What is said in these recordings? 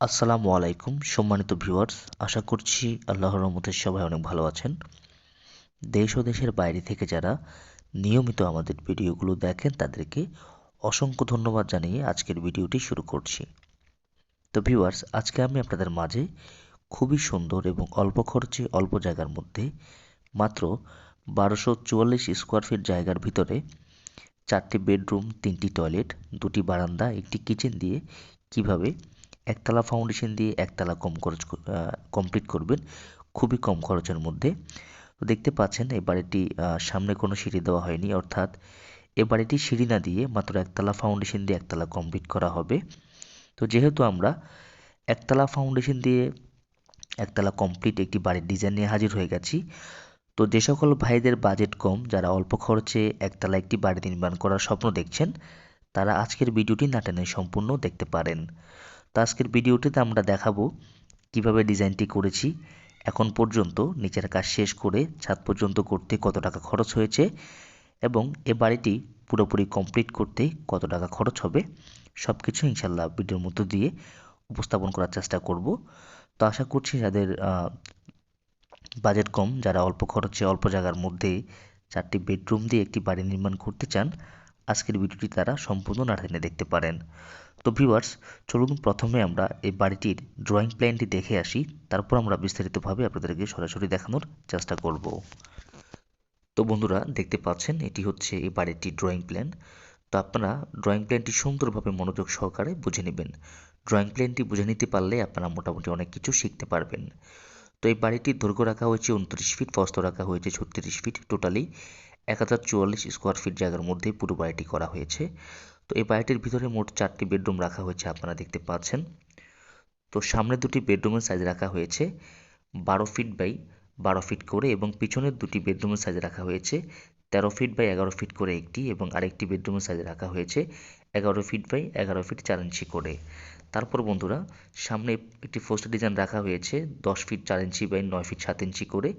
আসসালামু আলাইকুম সম্মানিত ভিউয়ার্স, আশা করছি আল্লাহর রহমতে সবাই অনেক ভালো আছেন। দেশ ও দেশের বাইরে থেকে যারা নিয়মিত আমাদের ভিডিওগুলো দেখেন তাদেরকে অসংখ্য ধন্যবাদ জানিয়ে আজকের ভিডিওটি শুরু করছি। তো ভিউয়ার্স, আজকে আমি আপনাদের মাঝে খুবই সুন্দর এবং অল্প খরচে অল্প জায়গার মধ্যে মাত্র 1244 স্কোয়ার ফিট জায়গার ভিতরে 4টি বেডরুম, 3টি টয়লেট, 2টি বারান্দা, একটি কিচেন দিয়ে কিভাবে একতলা ফাউন্ডেশন দিয়ে একতলা কমপ্লিট করবেন খুবই কম খরচের মধ্যে। তো দেখতে পাচ্ছেন এই বাড়িটি সামনে কোনো সিঁড়ি দেওয়া হয়নি, অর্থাৎ এ বাড়িটি সিঁড়ি না দিয়ে মাত্র একতলা ফাউন্ডেশন দিয়ে একতলা কমপ্লিট করা হবে। তো যেহেতু আমরা একতলা ফাউন্ডেশন দিয়ে একতলা কমপ্লিট একটি বাড়ির ডিজাইন নিয়ে হাজির হয়ে গেছি, তো যে সকল ভাইদের বাজেট কম, যারা অল্প খরচে একতলা একটি বাড়ি নির্মাণ করার স্বপ্ন দেখছেন, তারা আজকের ভিডিওটি না টেনে সম্পূর্ণ দেখতে পারেন। তো আজকের ভিডিওটিতে আমরা দেখাবো কিভাবে ডিজাইনটি করেছি, এখন পর্যন্ত নিচের কাজ শেষ করে ছাদ পর্যন্ত করতে কত টাকা খরচ হয়েছে এবং এ বাড়িটি পুরোপুরি কমপ্লিট করতে কত টাকা খরচ হবে, সব কিছু ইনশাল্লাহ ভিডিওর মধ্য দিয়ে উপস্থাপন করার চেষ্টা করব। তো আশা করছি যাদের বাজেট কম, যারা অল্প খরচে অল্প জায়গার মধ্যে 4টি বেডরুম দিয়ে একটি বাড়ি নির্মাণ করতে চান, আজকের ভিডিওটি তারা সম্পূর্ণ না টেনে দেখতে পারেন। তো ভিউয়ার্স, চলুন প্রথমে আমরা এই বাড়িটির ড্রয়িং প্ল্যানটি দেখে আসি, তারপর আমরা বিস্তারিতভাবে আপনাদেরকে সরাসরি দেখানোর চেষ্টা করব। তো বন্ধুরা, দেখতে পাচ্ছেন এটি হচ্ছে এই বাড়িটির ড্রয়িং প্ল্যান। তো আপনারা ড্রয়িং প্ল্যানটি সুন্দরভাবে মনোযোগ সহকারে বুঝে নেবেন। ড্রয়িং প্ল্যানটি বুঝে নিতে পারলে আপনারা মোটামুটি অনেক কিছু শিখতে পারবেন। তো এই বাড়িটির দৈর্ঘ্য রাখা হয়েছে 29 ফিট, প্রস্থ রাখা হয়েছে 36 ফিট, টোটালি 1044 স্কোয়ার ফিট জায়গার মধ্যে পুরো বাড়িটি করা হয়েছে। তো এই বাড়িটির ভিতরে মোট 4টি বেডরুম রাখা হয়েছে, আপনারা দেখতে পাচ্ছেন। তো সামনে দুটি বেডরুমের সাইজ রাখা হয়েছে 12 ফিট বাই 12 ফিট করে, এবং পিছনের দুটি বেডরুমের সাইজ রাখা হয়েছে 13 ফিট বাই 11 ফিট করে একটি, এবং আরেকটি বেডরুমের সাইজ রাখা হয়েছে 11 ফিট বাই 11 ফিট 4 ইঞ্চি করে। তারপর বন্ধুরা, সামনে একটি পোস্টার ডিজাইন রাখা হয়েছে 10 ফিট 4 ইঞ্চি বাই 9 ফিট 7 ইঞ্চি করে।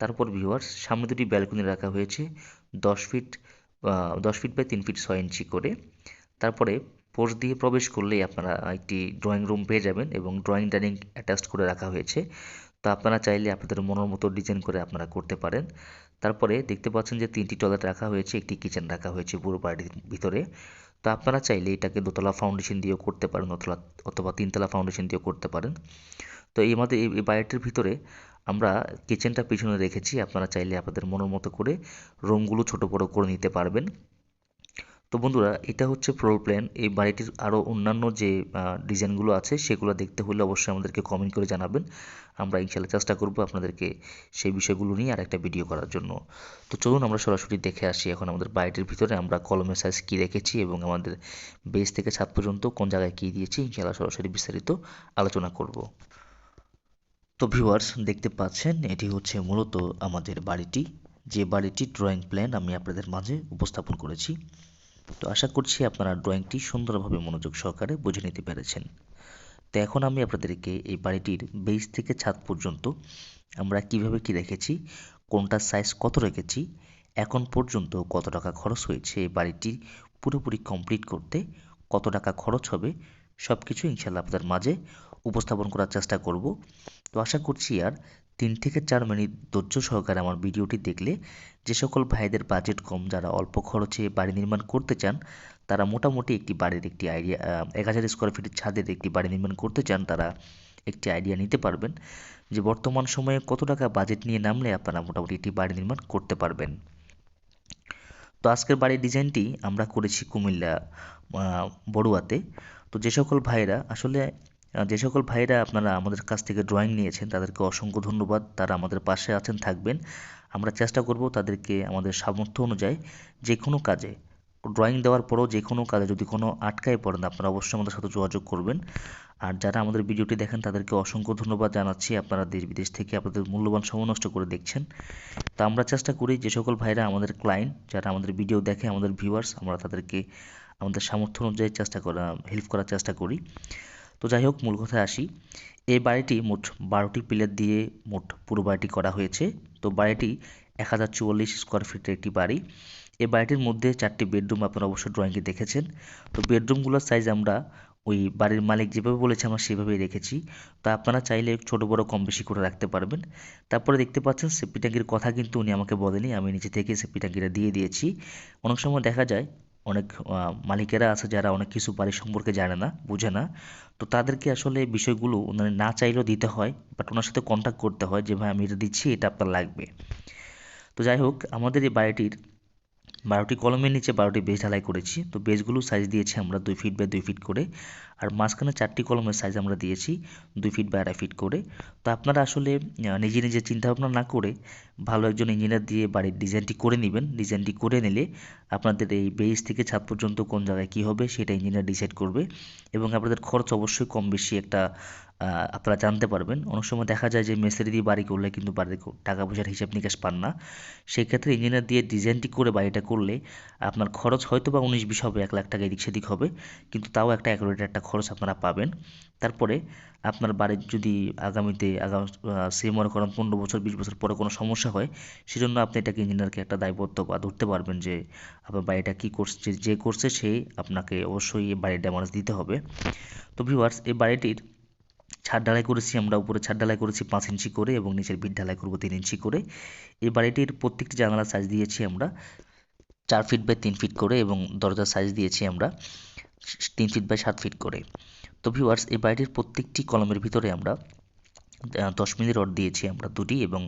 তারপর ভিউয়ার্স, সামনে দুটি ব্যালকনি রাখা হয়েছে 10 ফিট 10 ফিট বাই 3 ফিট 6 ইঞ্চি করে। তারপরে পোস্ট দিয়ে প্রবেশ করলেই আপনারা একটি ড্রয়িং রুম পেয়ে যাবেন, এবং ড্রয়িং ডাইনিং অ্যাটাচড করে রাখা হয়েছে। তো আপনারা চাইলে আপনাদের মনের মতো ডিজাইন করে আপনারা করতে পারেন। তারপরে দেখতে পাচ্ছেন যে 3টি টয়লেট রাখা হয়েছে, একটি কিচেন রাখা হয়েছে পুরো বাড়ির ভিতরে। তো আপনারা চাইলে এটাকে দোতলা ফাউন্ডেশন দিয়েও করতে পারেন, অথবা 3তলা ফাউন্ডেশন দিয়েও করতে পারেন। তো আমাদের এই বাড়িটির ভিতরে আমরা কিচেনটা পিছনে রেখেছি, আপনারা চাইলে আপনাদের মনের মতো করে রুমগুলো ছোট বড় করে নিতে পারবেন। তো বন্ধুরা, এটা হচ্ছে ফ্লোর প্ল্যান। এই বাড়িটির আরও অন্যান্য যে ডিজাইনগুলো আছে সেগুলো দেখতে হলে অবশ্যই আমাদেরকে কমেন্ট করে জানাবেন। আমরা ইনশাল্লাহ চেষ্টা করব আপনাদেরকে সেই বিষয়গুলো নিয়ে আরেকটা ভিডিও করার জন্য। তো চলুন আমরা সরাসরি দেখে আসি এখন আমাদের বাড়িটির ভিতরে আমরা কলমের সাইজ কী রেখেছি এবং আমাদের বেস থেকে ছাদ পর্যন্ত কোন জায়গায় কী দিয়েছি, ইনশাল্লাহ সরাসরি বিস্তারিত আলোচনা করব। তো ভিউয়ার্স, দেখতে পাচ্ছেন এটি হচ্ছে মূলত আমাদের বাড়িটি, যে বাড়িটির ড্রয়িং প্ল্যান আমি আপনাদের মাঝে উপস্থাপন করেছি। তো আশা করছি আপনারা ড্রয়িংটি সুন্দরভাবে মনোযোগ সহকারে বুঝে নিতে পেরেছেন। তো এখন আমি আপনাদেরকে এই বাড়িটির বেস থেকে ছাদ পর্যন্ত আমরা কিভাবে কি রেখেছি, কোনটার সাইজ কত রেখেছি, এখন পর্যন্ত কত টাকা খরচ হয়েছে, এই বাড়িটি পুরোপুরি কমপ্লিট করতে কত টাকা খরচ হবে, সব কিছু ইনশাল্লাহ আপনাদের মাঝে উপস্থাপন করার চেষ্টা করব। তো আশা করছি আর 3 থেকে 4 মিনিট ধৈর্য সহকারে আমার ভিডিওটি দেখলে যে সকল ভাইদের বাজেট কম, যারা অল্প খরচে বাড়ি নির্মাণ করতে চান, তারা মোটামুটি একটি বাড়ির একটি আইডিয়া 1000 স্কোয়ার ফিটের ছাদের একটি বাড়ি নির্মাণ করতে চান, তারা একটি আইডিয়া নিতে পারবেন যে বর্তমান সময়ে কত টাকা বাজেট নিয়ে নামলে আপনারা মোটামুটি একটি বাড়ি নির্মাণ করতে পারবেন। তো আজকের বাড়ির ডিজাইনটি আমরা করেছি কুমিল্লা বড়ুয়াতে। তো যে সকল ভাইরা আপনারা আমাদের কাছ থেকে ড্রয়িং নিয়েছেন তাদেরকে অসংখ্য ধন্যবাদ, তারা আমাদের পাশে আছেন, থাকবেন। আমরা চেষ্টা করব তাদেরকে আমাদের সামর্থ্য অনুযায়ী যে কোনো কাজে, ড্রয়িং দেওয়ার পরও যে কোনো কাজে যদি কোনো আটকায় পড়েন আপনারা অবশ্যই আমাদের সাথে যোগাযোগ করবেন। আর যারা আমাদের ভিডিওটি দেখেন তাদেরকে অসংখ্য ধন্যবাদ জানাচ্ছি, আপনারা দেশ বিদেশ থেকে আপনাদের মূল্যবান সময় নষ্ট করে দেখছেন। তা আমরা চেষ্টা করি যে সকল ভাইরা আমাদের ক্লায়েন্ট, যারা আমাদের ভিডিও দেখে, আমাদের ভিউয়ার্স, আমরা তাদেরকে আমাদের সামর্থ্য অনুযায়ী হেল্প করার চেষ্টা করি। তো যাই হোক, মূল কথায় আসি। এই বাড়িটি মোট 12টি পিলার দিয়ে মোট পুরো বাড়িটি করা হয়েছে। তো বাড়িটি 1044 স্কোয়ার ফিটের একটি বাড়ি। এই বাড়িটির মধ্যে 4টি বেডরুম আপনারা অবশ্যই ড্রয়িংয়ে দেখেছেন। তো বেডরুমগুলোর সাইজ আমরা ওই বাড়ির মালিক যেভাবে বলেছে আমরা সেভাবেই রেখেছি। তো আপনারা চাইলে ছোট বড় কম বেশি করে রাখতে পারবেন। তারপরে দেখতে পাচ্ছেন সেফটি ট্যাঙ্কির কথা কিন্তু উনি আমাকে বলেনি, আমি নিজে থেকে সেফটি ট্যাঙ্কিটা দিয়ে দিয়েছি। অনেক সময় দেখা যায় অনেক মালিকেরা আছে যারা অনেক কিছু বাড়ির সম্পর্কে জানে না, বুঝে না। তো তাদেরকে আসলে বিষয়গুলো মানে না চাইলেও দিতে হয়, বাট ওনার সাথে কন্ট্যাক্ট করতে হয় যে ভাই আমি এটা দিচ্ছি, এটা আপনার লাগবে। তো যাই হোক, আমাদের এই বাড়িটির 12টি কলমের নিচে 12টি বেজ ঢালাই করেছি। তো বেজগুলো সাইজ দিয়েছি আমরা 2 ফিট বাই 2 ফিট করে। আর মাঝখানে 4টি কলমের সাইজ আমরা দিয়েছি 2 ফিট বাই 2.5 ফিট করে। তো আপনারা আসলে নিজে নিজে চিন্তাভাবনা না করে ভালো একজন ইঞ্জিনিয়ার দিয়ে বাড়ির ডিজাইনটি করে নেবেন। ডিজাইনটি করে নিলে আপনাদের এই বেজ থেকে ছাদ পর্যন্ত কোন জায়গায় কী হবে সেটা ইঞ্জিনিয়ার ডিসাইড করবে, এবং আপনাদের খরচ অবশ্যই কম বেশি একটা আপনারা জানতে পারবেন। অনেক সময় দেখা যায় যে মেসেরি দিয়ে বাড়ি করলে কিন্তু বাড়ির টাকা পয়সার হিসাব নিকাশ পান না। সেই ক্ষেত্রে ইঞ্জিনিয়ার দিয়ে ডিজাইনটি করে বাড়িটা করলে আপনার খরচ হয়তো বা 19-20 হবে, 1 লাখ টাকা এদিক সেদিক হবে, কিন্তু তাও একটা অ্যাকুরেট একটা খরচ আপনারা পাবেন। তারপরে আপনার বাড়ির যদি আগামীতে সে মনে করেন 15 বছর 20 বছর পরে কোনো সমস্যা হয়, সেজন্য আপনি এটাকে ইঞ্জিনিয়ারকে একটা দায়বদ্ধ বা ধরতে পারবেন যে আপনার বাড়িটা কী করছে, যে করছে সে আপনাকে অবশ্যই এই বাড়ির ড্যামেজ দিতে হবে। তো ভিউয়ার্স, এই বাড়িটির ছাদ ঢালাই করেছি আমরা, উপরে ছাদ ঢালাই করেছি 5 ইঞ্চি করে এবং নিচের ভিত ঢালাই করবো 3 ইঞ্চি করে। এই বাড়িটির প্রত্যেকটি জানালার সাইজ দিয়েছি আমরা 4 ফিট বাই 3 ফিট করে, এবং দরজার সাইজ দিয়েছি আমরা 3 ফিট বাই 7 ফিট করে। তো ভিউয়ার্স, এই বাড়িটির প্রত্যেকটি কলমের ভিতরে আমরা 10 মিলি রড দিয়েছি আমরা 2টি, এবং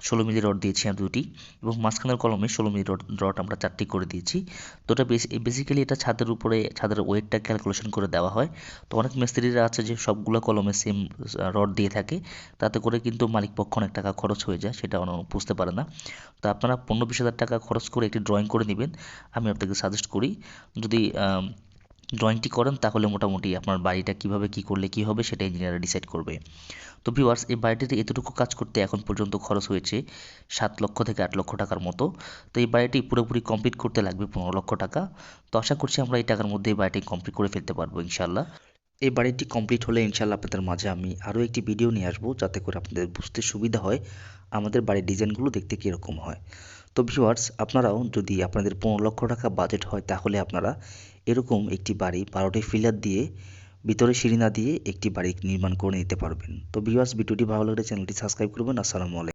16 মিলি রড দিয়েছি আমরা 2টি, এবং মাঝখানের কলমে 16 মিলি রড আমরা 4টি করে দিয়েছি। তো এটা বেসিক্যালি এটা ছাদের উপরে ছাদের ওয়েটটা ক্যালকুলেশন করে দেওয়া হয়। তো অনেক মিস্ত্রিরা আছে যে সবগুলো কলমে সেম রড দিয়ে থাকে, তাতে করে কিন্তু মালিক পক্ষ অনেক টাকা খরচ হয়ে যায়, সেটা অনেক বুঝতে পারে না। তো আপনারা 15-20 হাজার টাকা খরচ করে একটি ড্রয়িং করে নেবেন। আমি আপনাকে সাজেস্ট করি, যদি ড্রয়িংটি করেন তাহলে মোটামুটি আপনার বাড়িটা কিভাবে কি করলে কি হবে সেটা ইঞ্জিনিয়ার ডিসাইড করবে। তো ভিউয়ার্স, এই বাড়িটিতে এতটুকু কাজ করতে এখন পর্যন্ত খরচ হয়েছে 7 লক্ষ থেকে 8 লক্ষ টাকার মতো। তো এই বাড়িটি পুরোপুরি কমপ্লিট করতে লাগবে 15 লক্ষ টাকা। তো আশা করছি আমরা এই টাকার মধ্যে এই বাড়িটি কমপ্লিট করে ফেলতে পারবো ইনশাল্লাহ। এই বাড়িটি কমপ্লিট হলে ইনশাল্লাহ আপনাদের মাঝে আমি আরও একটি ভিডিও নিয়ে আসবো, যাতে করে আপনাদের বুঝতে সুবিধা হয় আমাদের বাড়ির ডিজাইনগুলো দেখতে কীরকম হয়। তো ভিউয়ার্স, আপনারাও যদি আপনাদের 15 লক্ষ টাকা বাজেট হয় তাহলে আপনারা এরকম একটি বাড়ি 12টি পিলার দিয়ে ভিতরে সিঁড়ি না দিয়ে একটি বাড়ি নির্মাণ করে নিতে পারবেন। তো ভিউয়ার্স, ভিডিওটি ভালো লাগলে চ্যানেলটি সাবস্ক্রাইব করবেন। আসসালামু আলাইকুম।